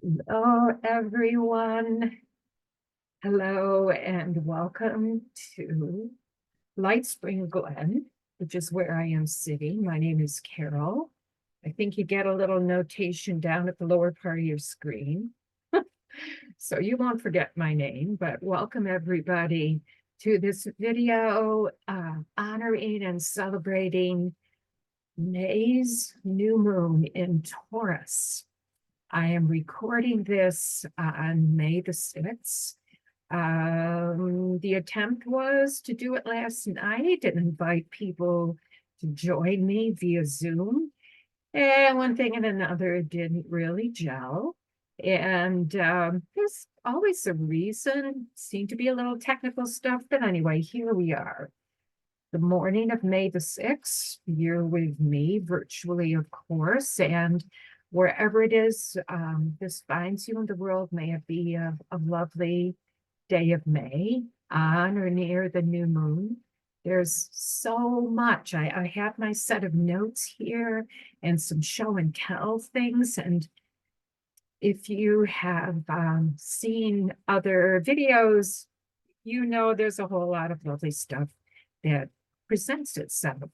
Hello, everyone. Hello, and welcome to Light Spring Glen, which is where I am sitting. My name is Carol. I think you get a little notation down at the lower part of your screen. So you won't forget my name, but welcome everybody to this video honoring and celebrating May's new moon in Taurus. I am recording this on May the 6th. The attempt was to do it last night and invite people to join me via Zoom. And one thing and another didn't really gel. And there's always a reason, seemed to be a little technical stuff, but anyway, here we are. The morning of May the 6th, you're with me virtually, of course, and wherever it is, this finds you in the world, may it be a lovely day of May on or near the new moon. There's so much. I have my set of notes here and some show and tell things. And if you have seen other videos, you know there's a whole lot of lovely stuff that presents itself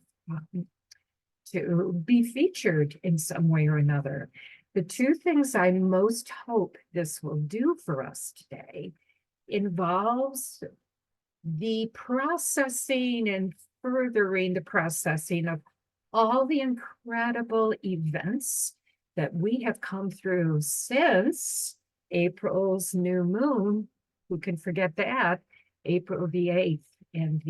to be featured in some way or another. The two things I most hope this will do for us today involves the processing and furthering the processing of all the incredible events that we have come through since April's new moon. Who can forget that? April the 8th. And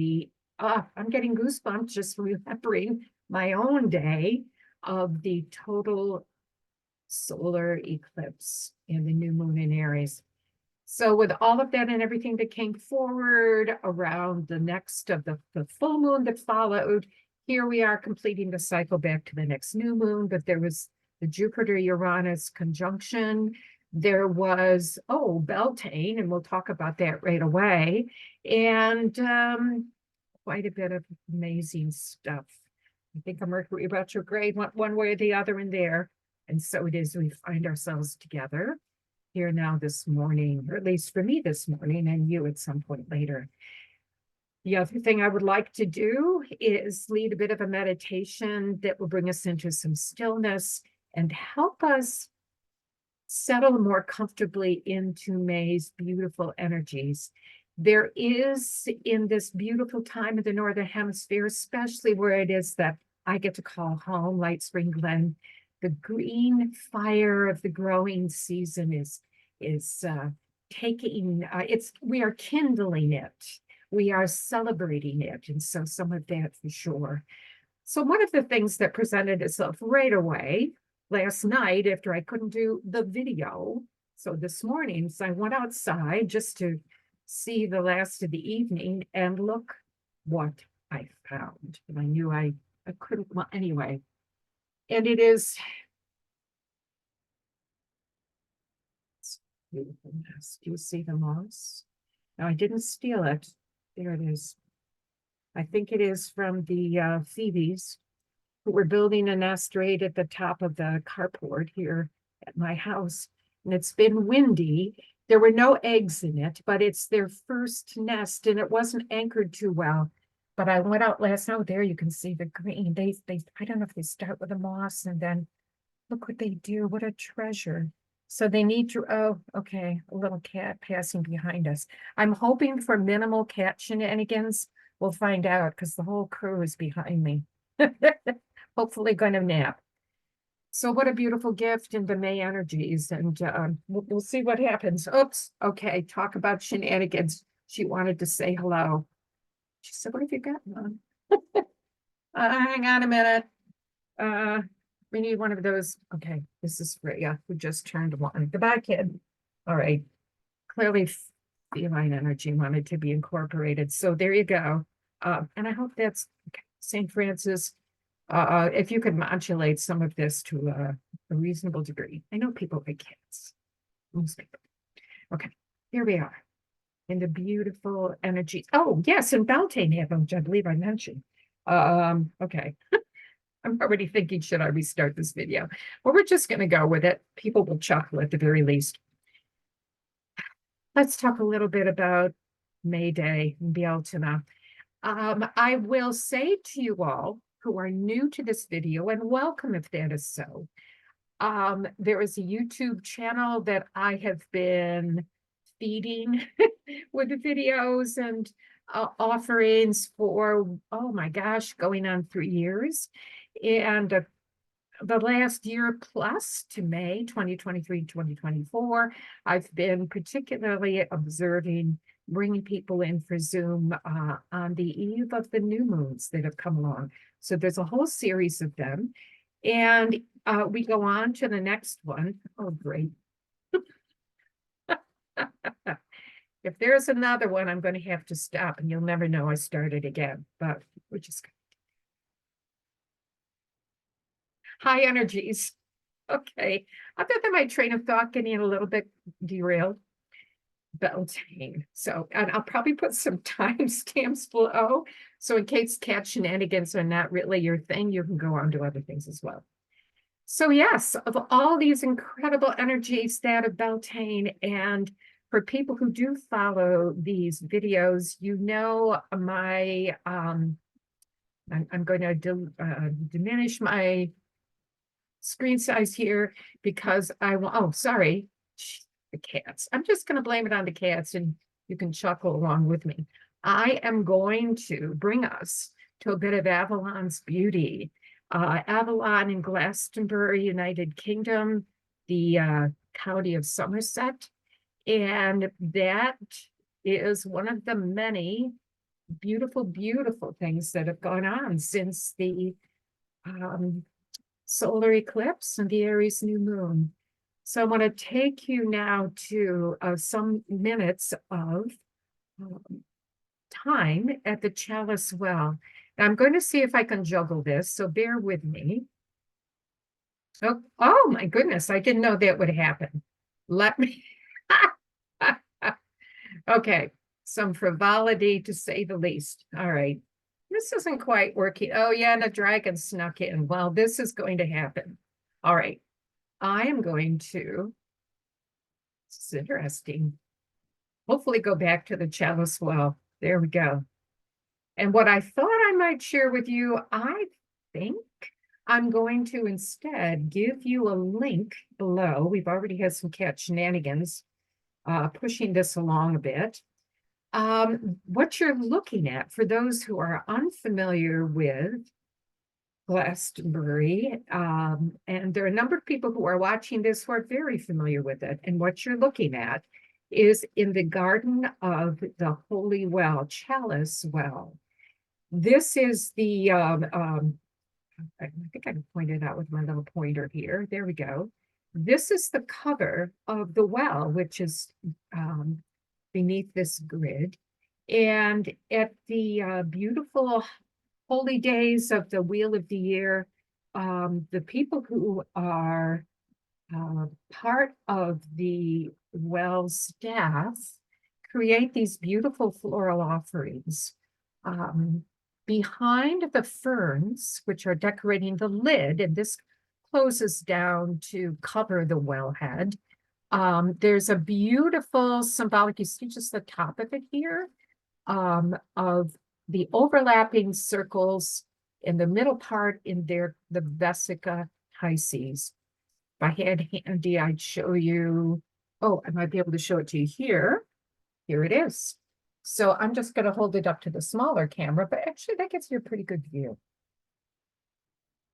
I'm getting goosebumps just remembering my own day of the total solar eclipse and the new moon in Aries. So with all of that and everything that came forward around the next of the full moon that followed, here we are completing the cycle back to the next new moon. But there was the Jupiter-Uranus conjunction. There was, Beltane, and we'll talk about that right away. And quite a bit of amazing stuff. I think a Mercury retrograde went one way or the other in there. And so it is, we find ourselves together here now this morning, or at least for me this morning, and you at some point later. The other thing I would like to do is lead a bit of a meditation that will bring us into some stillness and help us settle more comfortably into May's beautiful energies. There is, in this beautiful time of the Northern Hemisphere, especially where it is that I get to call home, Light Spring Glen, the green fire of the growing season is taking, we are kindling it. We are celebrating it. And so some of that for sure. So one of the things that presented itself right away last night after I couldn't do the video, so this morning, so I went outside just to see the last of the evening, and look what I found. And I knew I couldn't, well, anyway. And it is beautiful mess. Do you see the moss? No, I didn't steal it. There it is. I think it is from the Phoebes, who were building a nest right at the top of the carport here at my house. And it's been windy. There were no eggs in it, but it's their first nest, and it wasn't anchored too well. But I went out last night. There you can see the green. They I don't know if they start with the moss and then look what they do. What a treasure. So they need to, oh, okay, a little cat passing behind us. I'm hoping for minimal cat shenanigans. We'll find out because the whole crew is behind me. Hopefully going to nap. So what a beautiful gift into May energies, and we'll see what happens. Oops, okay, talk about shenanigans. She wanted to say hello. She said, what have you got on? Hang on a minute. We need one of those. Okay, this is Freya, who just turned one. Goodbye, kid. All right. Clearly, feline energy wanted to be incorporated. So there you go. And I hope that's okay. St. Francis. If you could modulate some of this to a reasonable degree. I know people like cats. Most people. Okay, here we are. In the beautiful energy. Oh, yes, and Beltane happened, which I believe I mentioned. Okay. I'm already thinking, should I restart this video? But we're just going to go with it. People will chuckle at the very least. Let's talk a little bit about May Day and Beltane. I will say to you all who are new to this video, and welcome if that is so. There is a YouTube channel that I have been feeding with the videos and offerings for, oh my gosh, going on 3 years. And the last year plus to May 2023, 2024, I've been particularly observing, bringing people in for Zoom on the eve of the new moons that have come along. So there's a whole series of them. And we go on to the next one. Oh, great. If there's another one, I'm going to have to stop and you'll never know I started again, but we're just high energies. Okay. I thought that my train of thought getting a little bit derailed. Beltane. So, and I'll probably put some timestamps below. So in case cat shenanigans are not really your thing, you can go on to other things as well. So yes, of all these incredible energies that of Beltane, and for people who do follow these videos, you know my, I'm going to diminish my screen size here because I want, oh, sorry, the cats. I'm just going to blame it on the cats and you can chuckle along with me. I am going to bring us to a bit of Avalon's beauty. Avalon in Glastonbury, United Kingdom, the county of Somerset. And that is one of the many beautiful, beautiful things that have gone on since the solar eclipse and the Aries new moon. So I want to take you now to some minutes of time at the Chalice Well. Now I'm going to see if I can juggle this, so bear with me. Oh my goodness, I didn't know that would happen. Let me, okay, some frivolity to say the least. All right, this isn't quite working. Oh yeah, and a dragon snuck in. Well, this is going to happen. All right, I am going to, this is interesting, hopefully go back to the Chalice Well. There we go. And what I thought I might share with you, I think I'm going to instead give you a link below. We've already had some cat shenanigans pushing this along a bit. What you're looking at, for those who are unfamiliar with Glastonbury, and there are a number of people who are watching this who are very familiar with it, and what you're looking at is in the garden of the Holy Well, Chalice Well. This is the, I think I can point it out with my little pointer here. There we go. This is the cover of the well, which is beneath this grid. And at the beautiful holy days of the Wheel of the Year, the people who are part of the well staff create these beautiful floral offerings. Behind the ferns, which are decorating the lid, and this closes down to cover the wellhead, there's a beautiful symbolic, you see just the top of it here, of the overlapping circles in the middle part in there, the Vesica Pisces. If I had handy, I'd show you, oh, I might be able to show it to you here. Here it is. So I'm just going to hold it up to the smaller camera, but actually that gives you a pretty good view.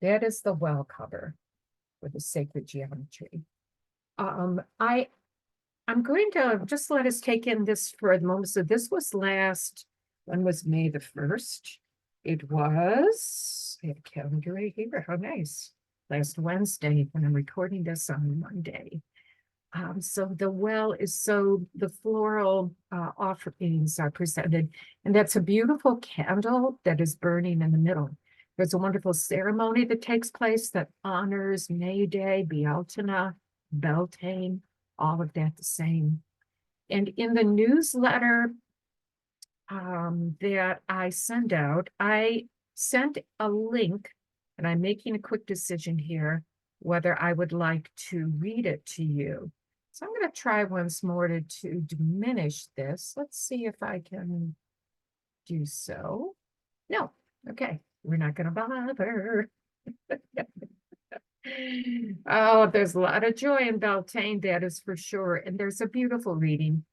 That is the well cover with the sacred geometry. I'm going to just let us take in this for a moment. So this was last, when was May the 1st? It was, I have a calendar right here, how nice. Last Wednesday when I'm recording this on Monday. So the well is, so the floral offerings are presented, and that's a beautiful candle that is burning in the middle. There's a wonderful ceremony that takes place that honors May Day, Beltane, Beltane, all of that the same. And in the newsletter that I send out, I sent a link, And I'm making a quick decision here whether I would like to read it to you. So I'm going to try once more to diminish this. Let's see if I can do so. No, okay, we're not going to bother. Oh, there's a lot of joy in Beltane, that is for sure. And there's a beautiful reading,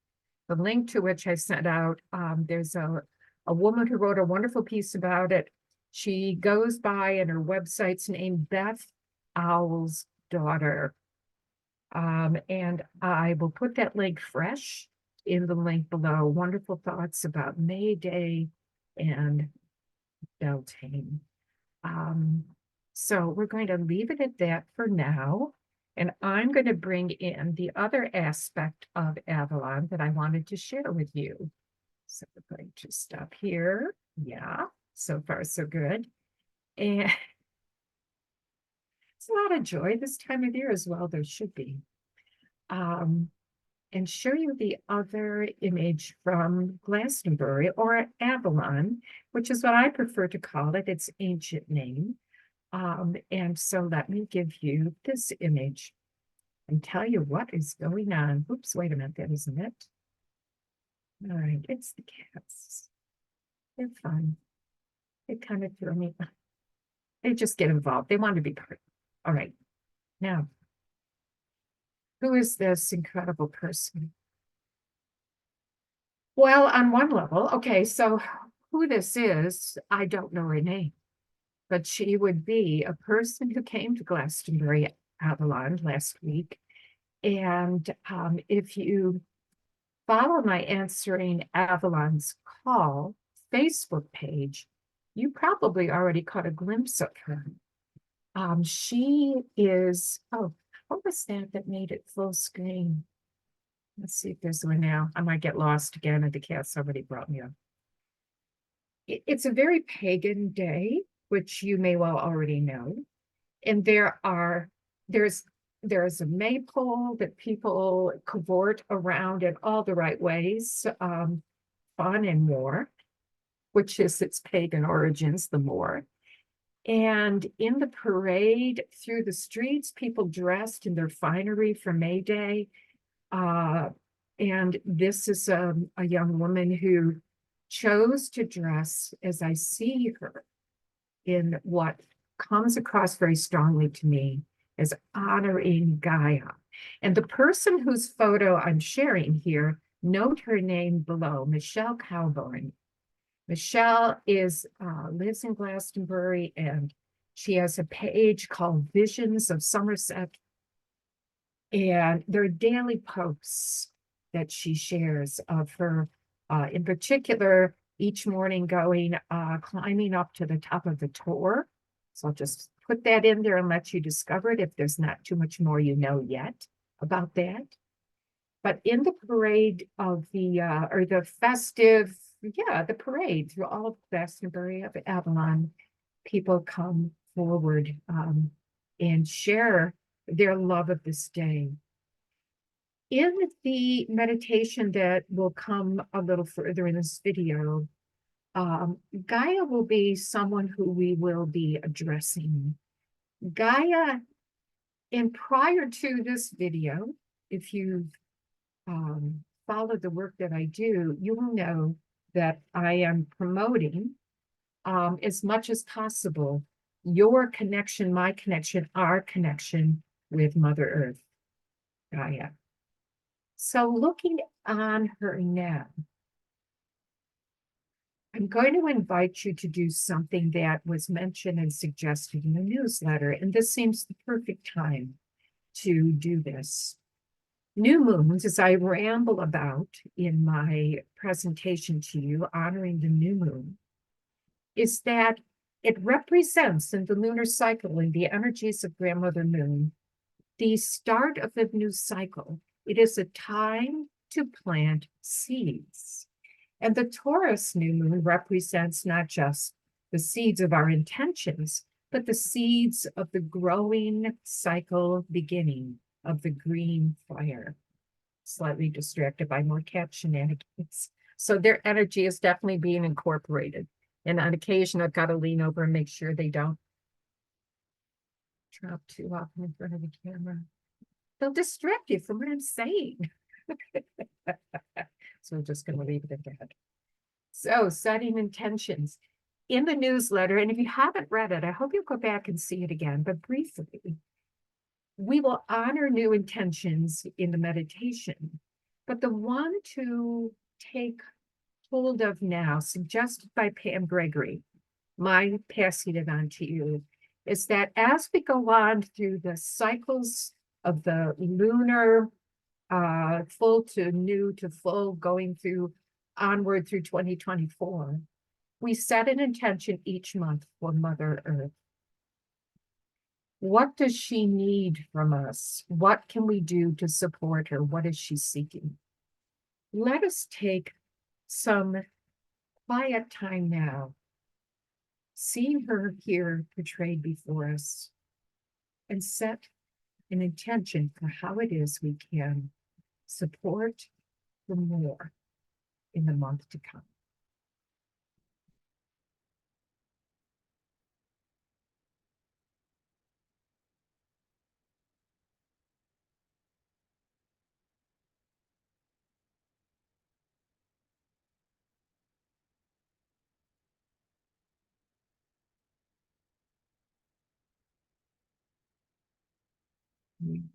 the link to which I sent out. There's a woman who wrote a wonderful piece about it. She goes by, and her website's named Beth Owl's Daughter. And I will put that link fresh in the link below. Wonderful thoughts about May Day and Beltane. So we're going to leave it at that for now. And I'm going to bring in the other aspect of Avalon that I wanted to share with you. So we're going to stop here. Yeah, so far so good. And it's a lot of joy this time of year as well. There should be. And show you the other image from Glastonbury, or Avalon, which is what I prefer to call it, its ancient name. And so let me give you this image and tell you what is going on. Oops, wait a minute, that isn't it. All right, it's the cats. They're fun. They kind of throw me. They just get involved. They want to be part. All right, now, who is this incredible person? Well, on one level, okay, so who this is, I don't know her name, but she would be a person who came to Glastonbury, Avalon last week. And if you follow my Answering Avalon's Call Facebook page, you probably already caught a glimpse of her. She is, oh, what was that made it full screen? Let's see if there's one now. I might get lost again, and the cat somebody brought me up. It's a very pagan day, which you may well already know. And there's a maypole that people cavort around in all the right ways, fun and more, which is its pagan origins, the more. And in the parade through the streets, people dressed in their finery for May Day. And this is a young woman who chose to dress, as I see her, in what comes across very strongly to me as honoring Gaia. And the person whose photo I'm sharing here, note her name below, Michelle Cowborn. Michelle lives in Glastonbury, and she has a page called Visions of Somerset. And there are daily posts that she shares of her, in particular, each morning going, climbing up to the top of the Tor. So I'll just put that in there and let you discover it if there's not too much more you know yet about that. But in the parade of the festive, the parade through all of Glastonbury of Avalon, people come forward and share their love of this day. In the meditation that will come a little further in this video, Gaia will be someone who we will be addressing. Gaia, and prior to this video, if you've followed the work that I do, you will know that I am promoting as much as possible your connection, my connection, our connection with Mother Earth, Gaia. So looking on her now, I'm going to invite you to do something that was mentioned and suggested in the newsletter, and this seems the perfect time to do this. New moons, as I ramble about in my presentation to you, honoring the new moon, is that it represents in the lunar cycle, in the energies of Grandmother Moon, the start of the new cycle. It is a time to plant seeds. And the Taurus new moon represents not just the seeds of our intentions, but the seeds of the growing cycle beginning of the green fire. Slightly distracted by more cat shenanigans. So their energy is definitely being incorporated. And on occasion, I've got to lean over and make sure they don't drop too often in front of the camera. They'll distract you from what I'm saying. So I'm just going to leave it at that. So setting intentions in the newsletter, and if you haven't read it, I hope you'll go back and see it again, but briefly, we will honor new intentions in the meditation, but the one to take hold of now, suggested by Pam Gregory, my passing it on to you, is that as we go on through the cycles of the lunar full to new to full, going through onward through 2024, we set an intention each month for Mother Earth. What does she need from us? What can we do to support her? What is she seeking? Let us take some quiet time now, seeing her here portrayed before us, and set an intention for how it is we can support her more in the month to come.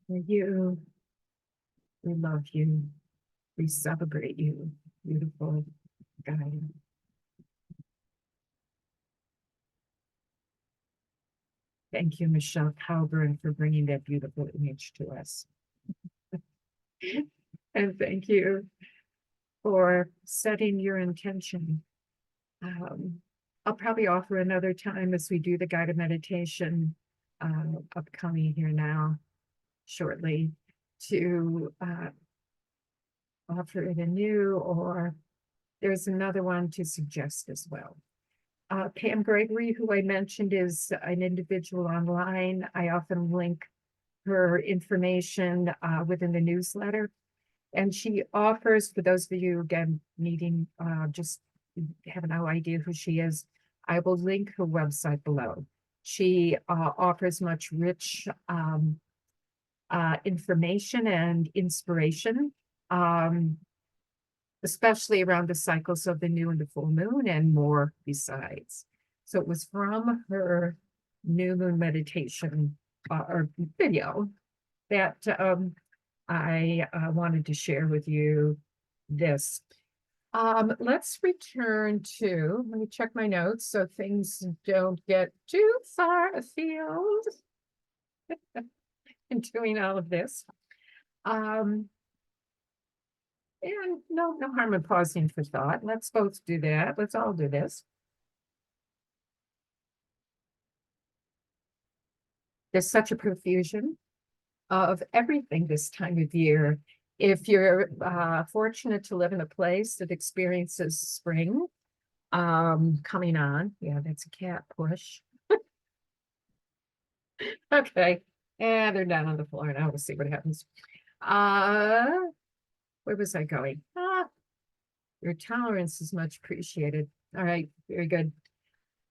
For you, we love you, we celebrate you, beautiful Gaia. Thank you, Michelle Calburn, for bringing that beautiful image to us. And thank you for setting your intention. I'll probably offer another time as we do the guided meditation upcoming here now shortly to offer it anew, or there's another one to suggest as well. Pam Gregory, who I mentioned, is an individual online. I often link her information within the newsletter. And she offers, for those of you, again, needing, just have no idea who she is, I will link her website below. She offers much rich information and inspiration, especially around the cycles of the new and the full moon and more besides. So it was from her new moon meditation or video that I wanted to share with you this. Let's return to, let me check my notes so things don't get too far afield in doing all of this. And no harm in pausing for thought. Let's both do that. Let's all do this. There's such a profusion of everything this time of year. If you're fortunate to live in a place that experiences spring coming on, yeah, that's a cat push. Okay, and they're down on the floor now. We'll see what happens. Where was I going? Your tolerance is much appreciated. All right, very good.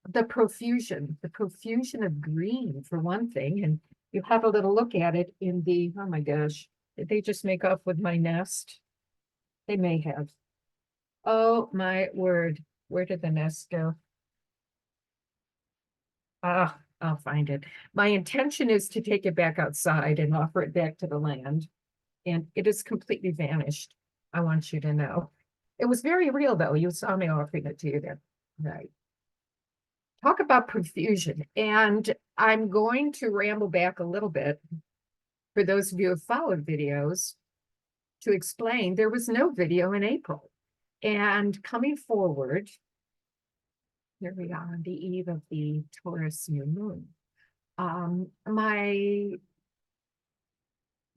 The profusion of green for one thing, and you have a little look at it in the, oh my gosh, did they just make off with my nest? They may have. Oh my word, where did the nest go? I'll find it. My intention is to take it back outside and offer it back to the land, and it has completely vanished. I want you to know. It was very real though. You saw me offering it to you there. Right. Talk about profusion. And I'm going to ramble back a little bit for those of you who have followed videos to explain there was no video in April. And coming forward, here we are on the eve of the Taurus new moon.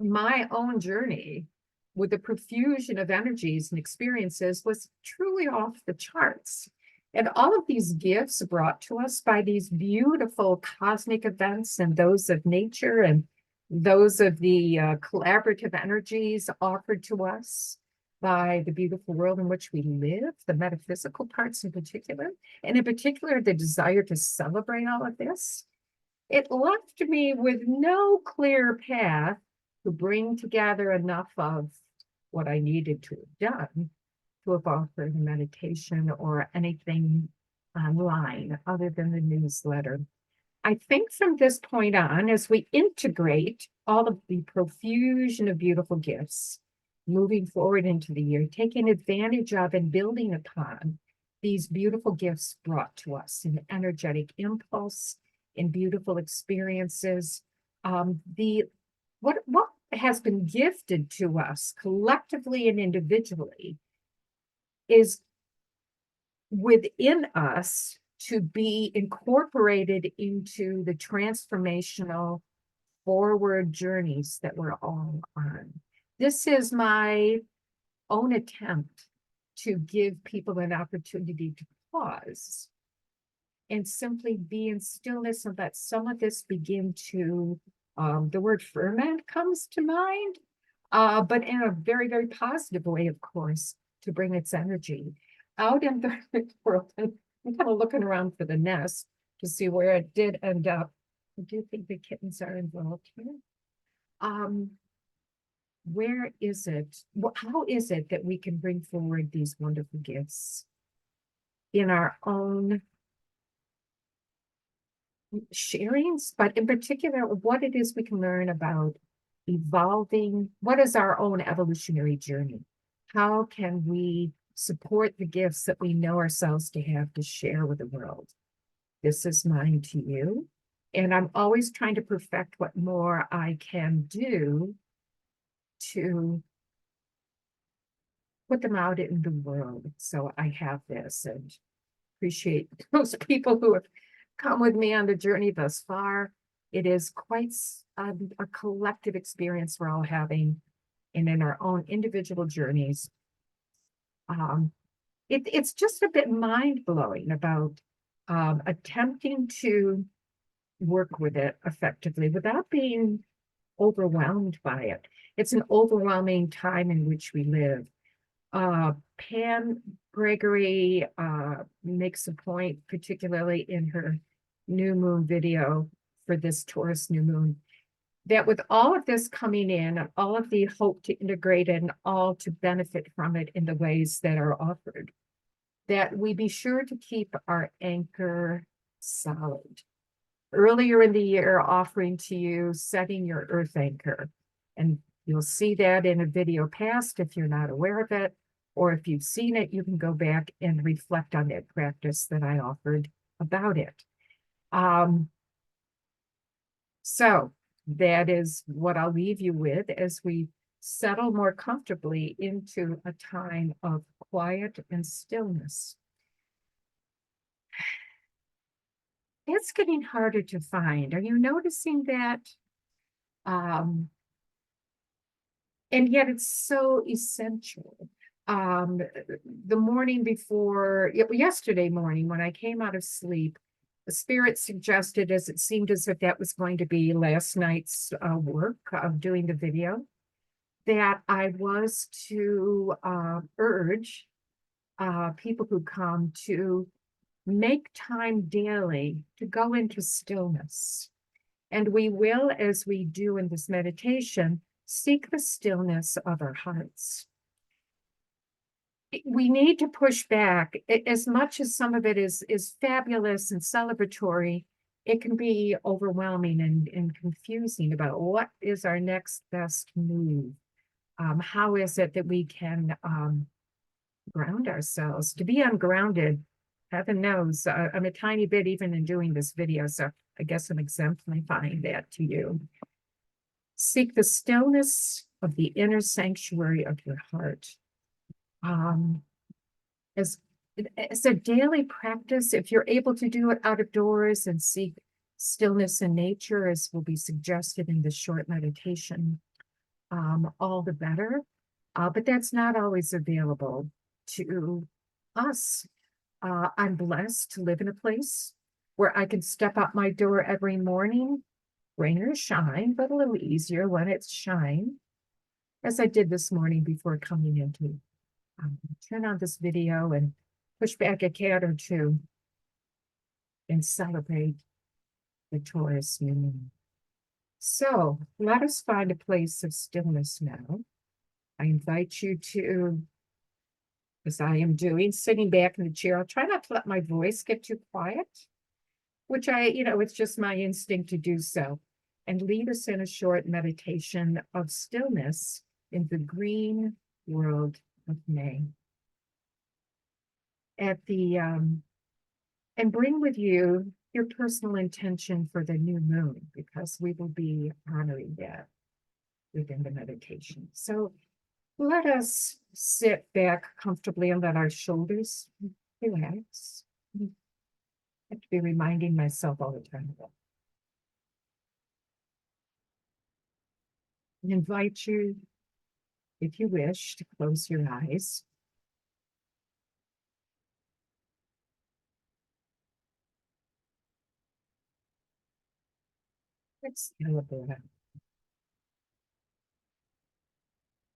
My own journey with the profusion of energies and experiences was truly off the charts. And all of these gifts brought to us by these beautiful cosmic events and those of nature and those of the collaborative energies offered to us by the beautiful world in which we live, the metaphysical parts in particular, and in particular, the desire to celebrate all of this. it left me with no clear path to bring together enough of what I needed to have done to have offered a meditation or anything online other than the newsletter. I think from this point on, as we integrate all of the profusion of beautiful gifts moving forward into the year, taking advantage of and building upon these beautiful gifts brought to us in energetic impulse, in beautiful experiences, what has been gifted to us collectively and individually is within us to be incorporated into the transformational forward journeys that we're all on. This is my own attempt to give people an opportunity to pause and simply be in stillness and let some of this begin to, the word ferment comes to mind, but in a very, very positive way, of course, to bring its energy out in the world. And I'm kind of looking around for the nest to see where it did end up. I do think the kittens are involved here. Where is it? How is it that we can bring forward these wonderful gifts in our own sharings, but in particular, what it is we can learn about evolving? What is our own evolutionary journey? How can we support the gifts that we know ourselves to have to share with the world? This is mine to you. And I'm always trying to perfect what more I can do to put them out in the world. So I have this, and appreciate those people who have come with me on the journey thus far. It is quite a collective experience we're all having, and in our own individual journeys. It's just a bit mind-blowing about attempting to work with it effectively without being overwhelmed by it. It's an overwhelming time in which we live. Pam Gregory makes a point, particularly in her new moon video for this Taurus new moon, that with all of this coming in, and all of the hope to integrate it and all to benefit from it in the ways that are offered, that we be sure to keep our anchor solid. Earlier in the year, offering to you setting your earth anchor. And you'll see that in a video past if you're not aware of it, or if you've seen it, you can go back and reflect on that practice that I offered about it. So that is what I'll leave you with as we settle more comfortably into a time of quiet and stillness. It's getting harder to find. Are you noticing that? And yet it's so essential. The morning before, yesterday morning, when I came out of sleep, the spirit suggested, as it seemed as if that was going to be last night's work of doing the video, that I was to urge people who come to make time daily to go into stillness. And we will, as we do in this meditation, seek the stillness of our hearts. We need to push back. As much as some of it is fabulous and celebratory, it can be overwhelming and confusing about what is our next best move. How is it that we can ground ourselves? To be ungrounded, heaven knows, I'm a tiny bit even in doing this video, so I guess I'm exemplifying that to you. Seek the stillness of the inner sanctuary of your heart. As a daily practice, if you're able to do it out of doors and seek stillness in nature, as will be suggested in this short meditation, all the better. But that's not always available to us. I'm blessed to live in a place where I can step out my door every morning, rain or shine, but a little easier when it's shine, as I did this morning before coming in to turn on this video and push back a cat or two and celebrate the Taurus moon. So let us find a place of stillness now. I invite you to, as I am doing, sitting back in the chair. I'll try not to let my voice get too quiet, which it's just my instinct to do so, and lead us in a short meditation of stillness in the green world of May. And bring with you your personal intention for the new moon, because we will be honoring that within the meditation. So let us sit back comfortably and let our shoulders relax. I have to be reminding myself all the time of that. And invite you, if you wish, to close your eyes. Exhale a breath.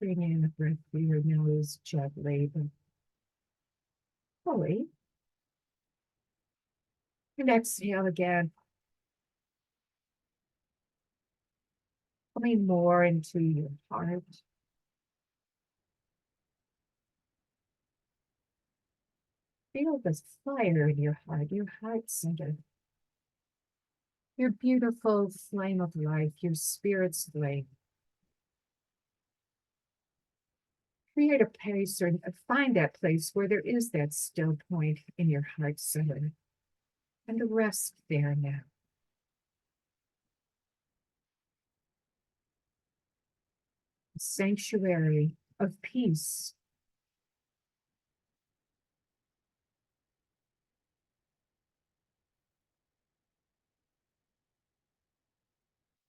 Bring in a breath through your nose gently, but fully. And exhale again. Coming more into your heart. Feel the fire in your heart center. Your beautiful flame of life, your spirit's flame. Create a place or find that place where there is that still point in your heart center, and rest there now. A sanctuary of peace.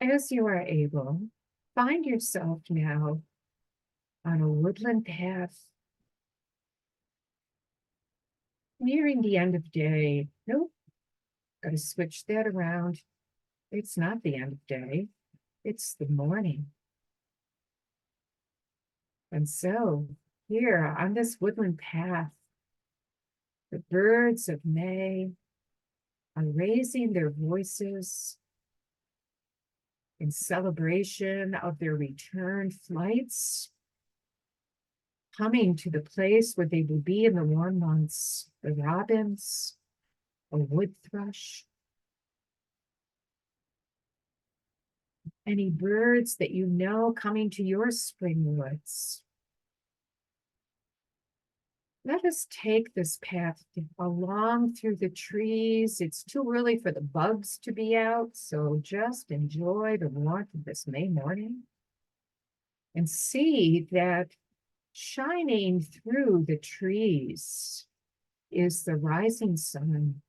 As you are able, find yourself now on a woodland path, nearing the end of day. Nope, gotta switch that around. It's not the end of day, it's the morning. And so here on this woodland path, the birds of May are raising their voices in celebration of their return flights, coming to the place where they will be in the warm months. The robins, a wood thrush, any birds that you know coming to your spring woods. Let us take this path along through the trees. It's too early for the bugs to be out, so just enjoy the warmth of this May morning and see that shining through the trees is the rising sun.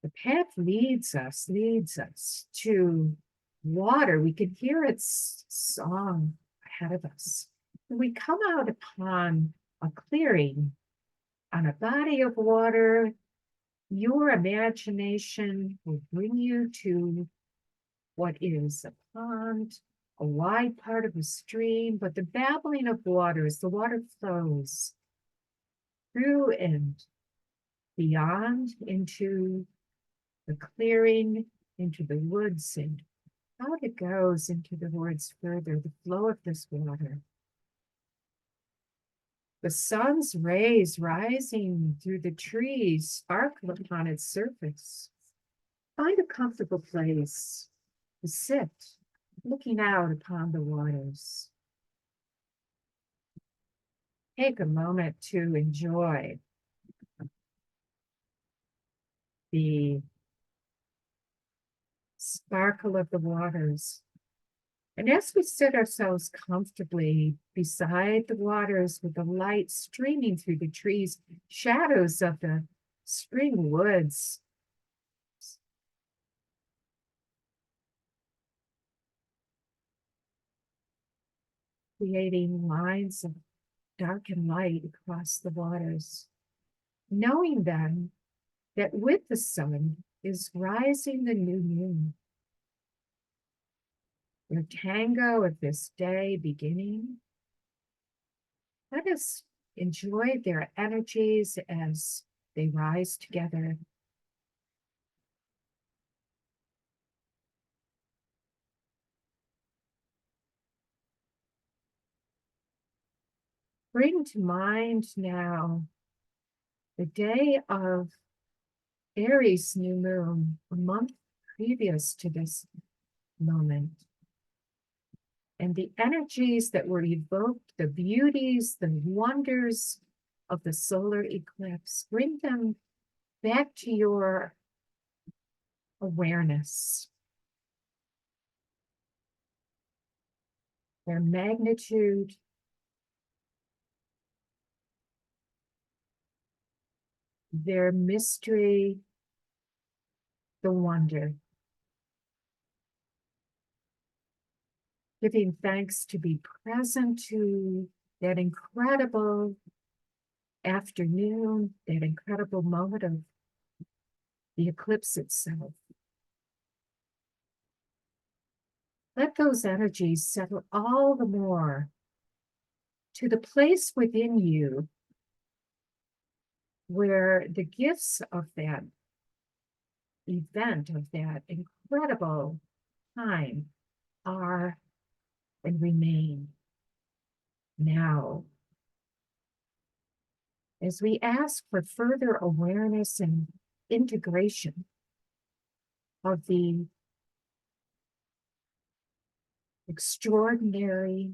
The path leads us to water. We can hear its song ahead of us. And we come out upon a clearing on a body of water. Your imagination will bring you to what is a pond, a wide part of a stream, but the babbling of waters, the water flows through and beyond into the clearing, into the woods, and out it goes into the woods further, the flow of this water. The sun's rays rising through the trees sparkle upon its surface. Find a comfortable place to sit, looking out upon the waters. Take a moment to enjoy the sparkle of the waters. And as we sit ourselves comfortably beside the waters with the light streaming through the trees, shadows of the spring woods, creating lines of dark and light across the waters, knowing then that with the sun is rising the new moon. Your tango of this day beginning. Let us enjoy their energies as they rise together. Bring to mind now the day of Aries new moon, a month previous to this moment, and the energies that were evoked, the beauties, the wonders of the solar eclipse. Bring them back to your awareness, their magnitude, their mystery, the wonder. Giving thanks to be present to that incredible afternoon, that incredible moment of the eclipse itself. Let those energies settle all the more to the place within you where the gifts of that event, of that incredible time, are and remain now. As we ask for further awareness and integration of the extraordinary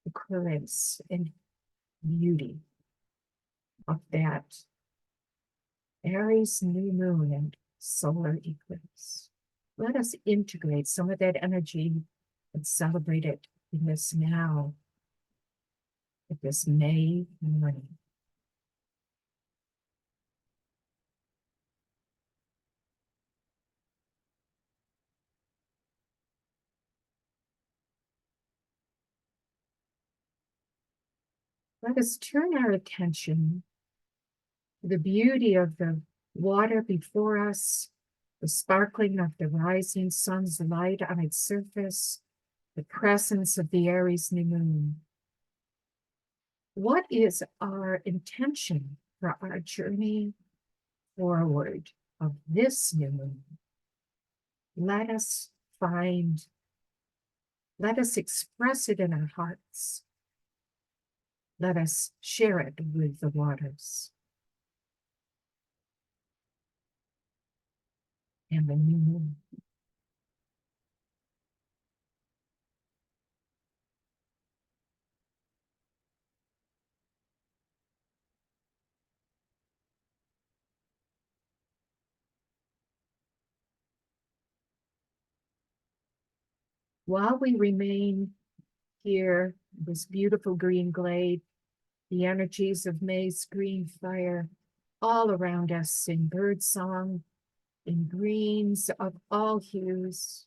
occurrence and beauty of that Aries new moon and solar eclipse. Let us integrate some of that energy and celebrate it in this now, at this May morning. Let us turn our attention to the beauty of the water before us, the sparkling of the rising sun's light on its surface, the presence of the Aries new moon. What is our intention for our journey forward of this new moon? Let us express it in our hearts. Let us share it with the waters and the new moon. While we remain here, this beautiful green glade, the energies of May's green fire all around us in bird song, in greens of all hues,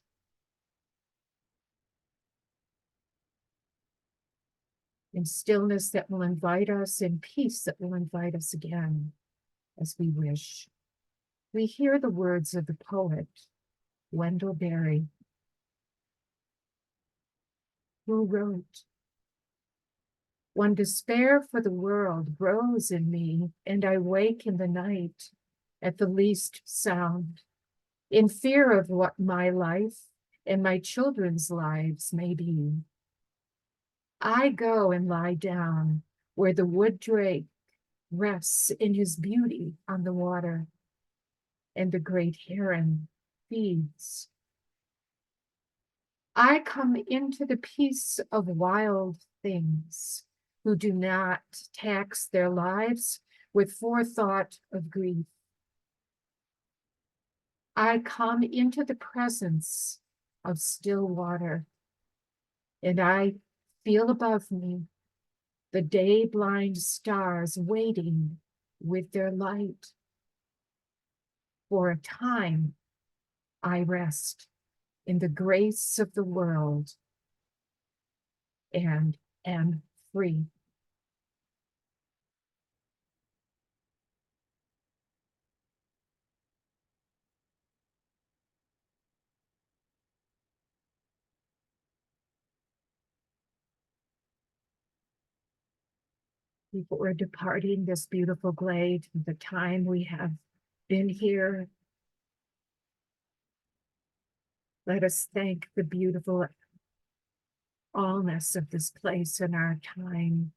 in stillness that will invite us, in peace that will invite us again as we wish. We hear the words of the poet, Wendell Berry, who wrote, "When despair for the world grows in me, and I wake in the night at the least sound, in fear of what my life and my children's lives may be, I go and lie down where the wood drake rests in his beauty on the water, and the great heron feeds. I come into the peace of wild things who do not tax their lives with forethought of grief. I come into the presence of still water, and I feel above me the day-blind stars waiting with their light. For a time, I rest in the grace of the world and am free." Before departing this beautiful glade, the time we have been here, let us thank the beautiful allness of this place and our time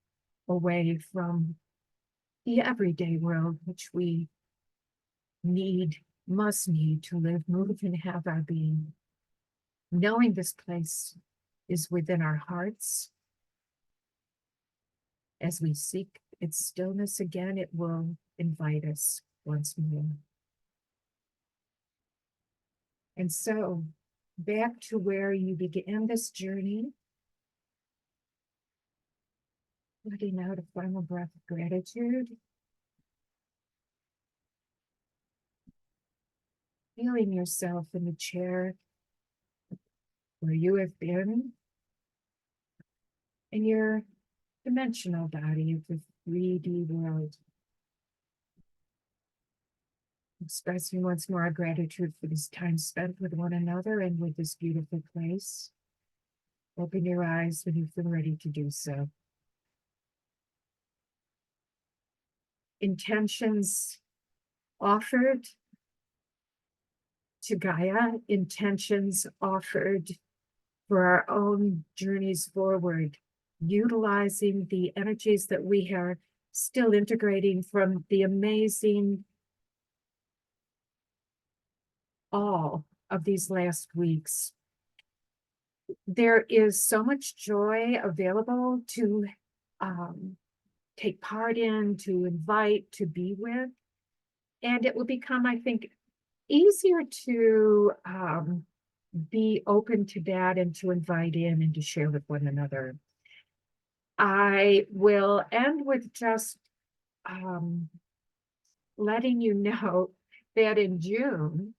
away from the everyday world, which we must need to live, move, and have our being. Knowing this place is within our hearts. As we seek its stillness again, it will invite us once more. And so, back to where you began this journey, letting out a final breath of gratitude, feeling yourself in the chair where you have been, in your dimensional body of the 3D world. Expressing once more our gratitude for this time spent with one another and with this beautiful place. Open your eyes when you feel ready to do so. Intentions offered to Gaia, intentions offered for our own journeys forward, utilizing the energies that we are still integrating from the amazing all of these last weeks. There is so much joy available to take part in, to invite, to be with. And it will become, I think, easier to be open to that and to invite in and to share with one another. I will end with just letting you know that in June,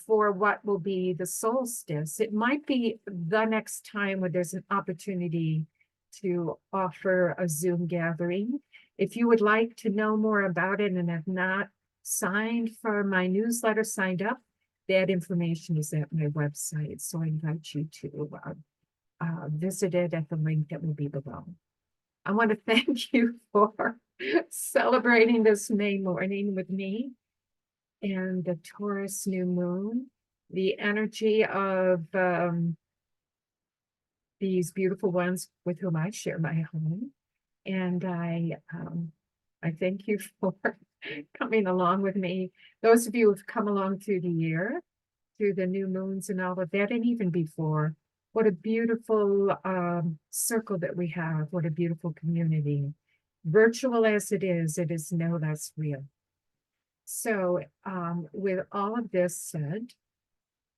for what will be the solstice, it might be the next time where there's an opportunity to offer a Zoom gathering. If you would like to know more about it and have not signed for my newsletter, signed up, that information is at my website. So I invite you to visit it at the link that will be below. I want to thank you for celebrating this May morning with me and the Taurus new moon, the energy of these beautiful ones with whom I share my home. And I thank you for coming along with me. Those of you who've come along through the year, through the new moons and all of that, and even before, what a beautiful circle that we have. What a beautiful community. Virtual as it is no less real. So with all of this said,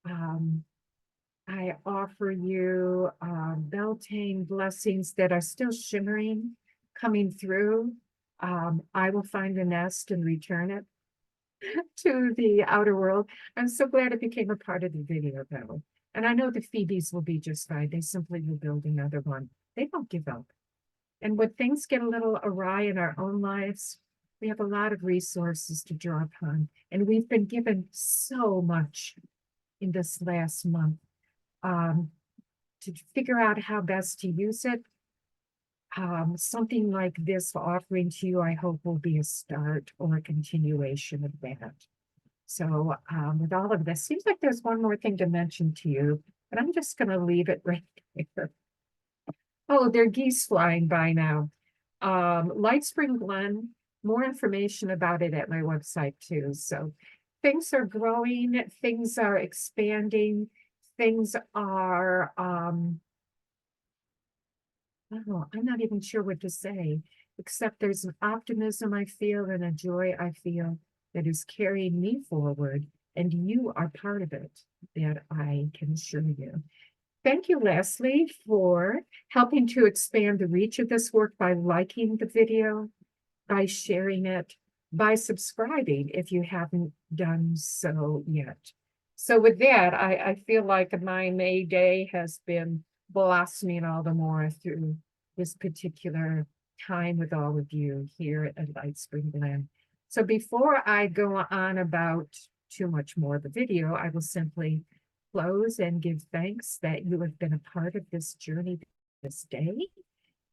I offer you Beltane blessings that are still shimmering, coming through. I will find a nest and return it to the outer world. I'm so glad it became a part of the video, though. And I know the Phoebes will be just fine. They simply will build another one. They don't give up. And when things get a little awry in our own lives, we have a lot of resources to draw upon. And we've been given so much in this last month to figure out how best to use it. Something like this offering to you, I hope, will be a start or a continuation of that. So with all of this, seems like there's one more thing to mention to you, but I'm just going to leave it right there. Oh, there are geese flying by now. Light Spring Glen, more information about it at my website too. So things are growing, things are expanding, things are, oh, I'm not even sure what to say, except there's an optimism I feel and a joy I feel that is carrying me forward, and you are part of it, that I can assure you. Thank you, Leslie, for helping to expand the reach of this work by liking the video, by sharing it, by subscribing if you haven't done so yet. So with that, I feel like my May day has been blossoming all the more through this particular time with all of you here at Light Spring Glen. So before I go on about too much more of the video, I will simply close and give thanks that you have been a part of this journey this day.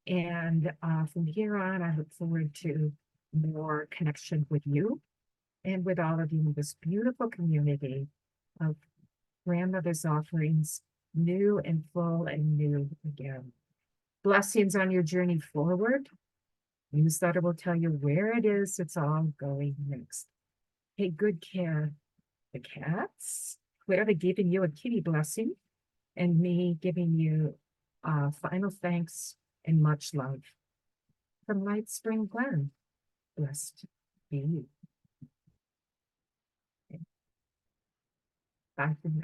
And from here on, I look forward to more connection with you and with all of you in this beautiful community of grandmother's offerings, new and full and new again. Blessings on your journey forward. Newsletter will tell you where it is it's all going next. Take good care. The cats, clearly giving you a kitty blessing, and me giving you final thanks and much love. From Light Spring Glen, blessed be you. Bye for now.